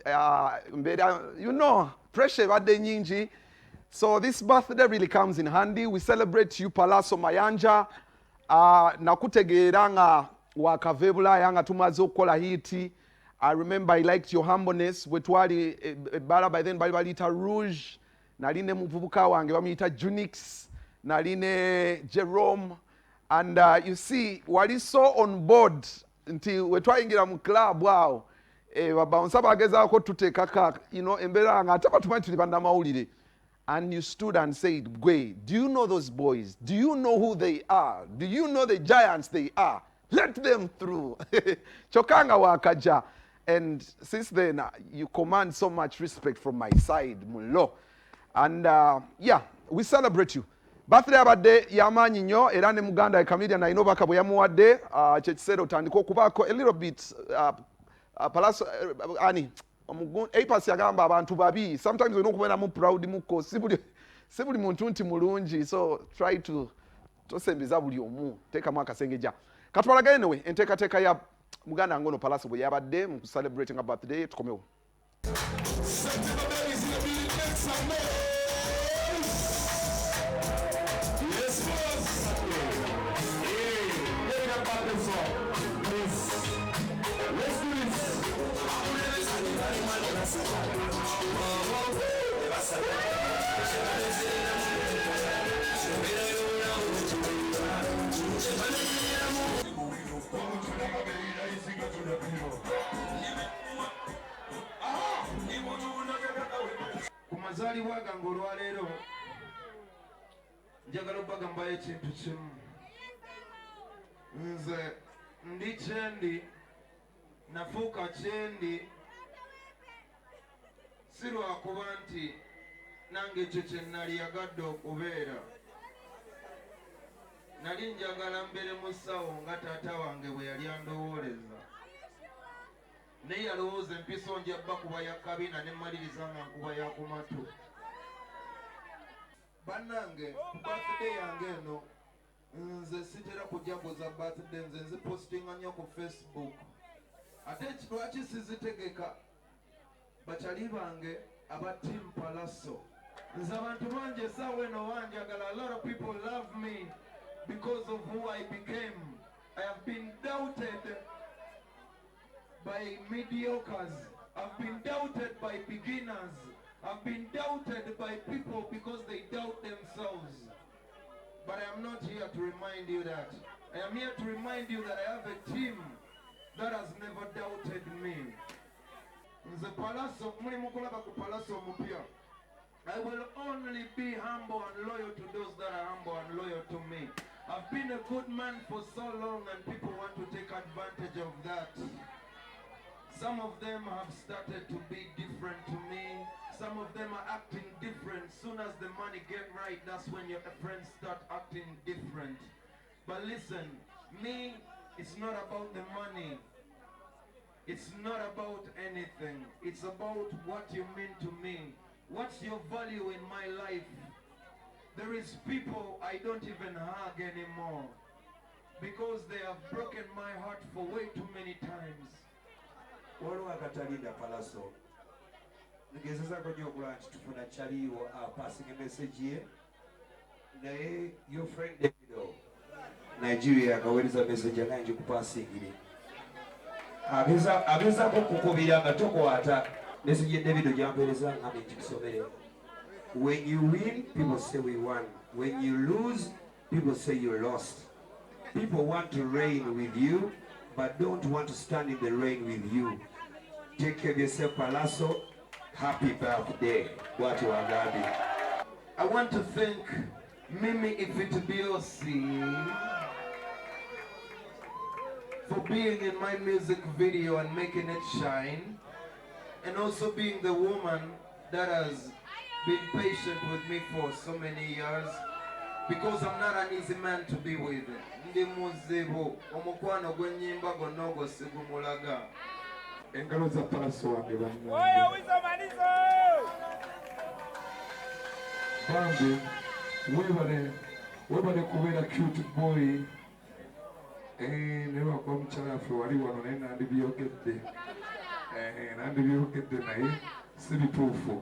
you know, pressure badde nyingi. So this birthday really comes in handy. We celebrate you Pallaso Mayanja. Nakutegeera nga wakavebula yanga tumaze okukola hiti. I remember I liked your humbleness. Wetwali bala by then bali balita Rouge. Naline muvubuka wange bamuyita Junix. Naline Jerome. And you see, wali so on board until wetwayingira mu club wow. Babounce bagezaako tuteekaka, you know, embeera nga ate batumanyi tuli bannamawulire. And you stood and said, Gwe, do you know those boys? Do you know who they are? Do you know the giants they are? Let them through. Chokanga wakaja. And since then, you command so much respect from my side, Mulo. And yeah, we celebrate you. Birthday abadde yamaanyi nnyo era ne muganda comedian ayina obubaka bwe yamuwadde kyekiseera otandika okubaako a little bit Pallaso ani Apas yagamba abantu babi. Sometimes we don't come mu proud muko sibuli muntu nti mulungi, so try to tosembiza buli omu teka mwaka sengeja katwalaga anyway enteekateeka ya muganda ngono Pallaso bwe yabadde mu celebrating a birthday tukomewo. Kumazaalibwa gange olwaleero njagala okubagamba ekintu kimu. Nze ndi kyendi, nafuuka kyendi si lwakuba nti nange ekyo kye nali yagadde okubeera. Nali njagala mbeere mu ssawo nga taata wange bwe yali andowooleza. Naye yalowooza empiso nja bakuba ya kabina ne mmaliriza nga nkuba ya ku matu. Bannange, ku birthday yange eno nze sitera kujaguza birthday, nze nzipostinga nnyo ku Facebook. Ate lwaki sizitegeka bakyali bange aba team Pallaso. Nze abantu bangi essaawa eno banjagala. A lot of people love me because of who I became. I have been doubted by mediocres. I've been doubted by beginners. I've been doubted by people because they doubt themselves. But I am not here to remind you that. I am here to remind you that I have a team that has never doubted me. Nze Pallaso, muli mukulaba ku Pallaso mupya. I will only be humble and loyal to those that are humble and loyal to me. I've been a good man for so long and people want to take advantage of that. Some of them have started to be different to me. Some of them are acting different. Soon as the money get right, that's when your friends start acting different. But listen, me, it's not about the money. It's not about anything. It's about what you mean to me. What's your value in my life? There is people I don't even hug anymore because they have broken my heart for way too many times. Waliwo akatalinda Pallaso ngezezaako nnyo okulaba nti tufuna kyaliwo passing message ye naye your friend Davido Nigeria akaweereza message agaye ngikupasingire agezaako okukubira nga tokwata message ye Davido gyampeereza ngambe nkikusomere. When you win, people say we won. When you lose, people say you lost. People want to reign with you but don't want to stand in the rain with you. Take care of yourself, Pallaso. Happy birthday. What you are Gabi. I want to thank Mimi Ifitibiosi for being in my music video and making it shine, and also being the woman that has been patient with me for so many years, because I'm not an easy man to be with. Ndi muzibu omukwano gwenyimba gonna ogw'osigumulaga. Engalo za Pallaso wange bambi webale kubeera cute boy ne lwakuba mukyala waffe wali wano naye nandibyogedde nandi byogedde naye si bituufu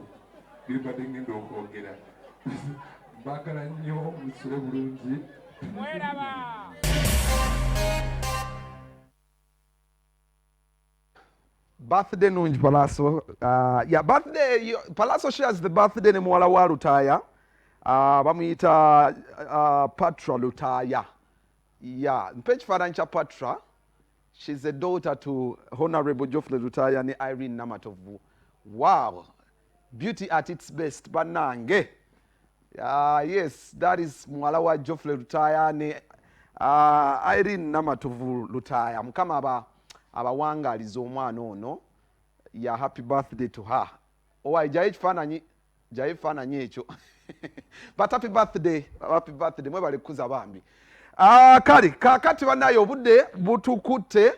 bimbadde ngenda okwogera mbagala nnyo musule bulungi birthday nungi Pallaso. Yeah, birthday Pallaso shares the birthday ne muwala wa Lutaaya. Bamuyita Patra Lutaaya. Yeah, mpe ekifaananyi kya Patra. She's a daughter to Honorable Geoffrey Lutaaya ne Irene Namatovu. Wow, beauty at its best. Banange. Yes, that is muwala wa Geoffrey Lutaaya ne Irene Namatovu Lutaaya. Mukama abawangaliza omwana ono. Yeah, happy birthday to her. Owaye jaye ekifaananyi ekyo. But happy birthday mwebale kuza bambi. Kale kakati banaye obudde butukutte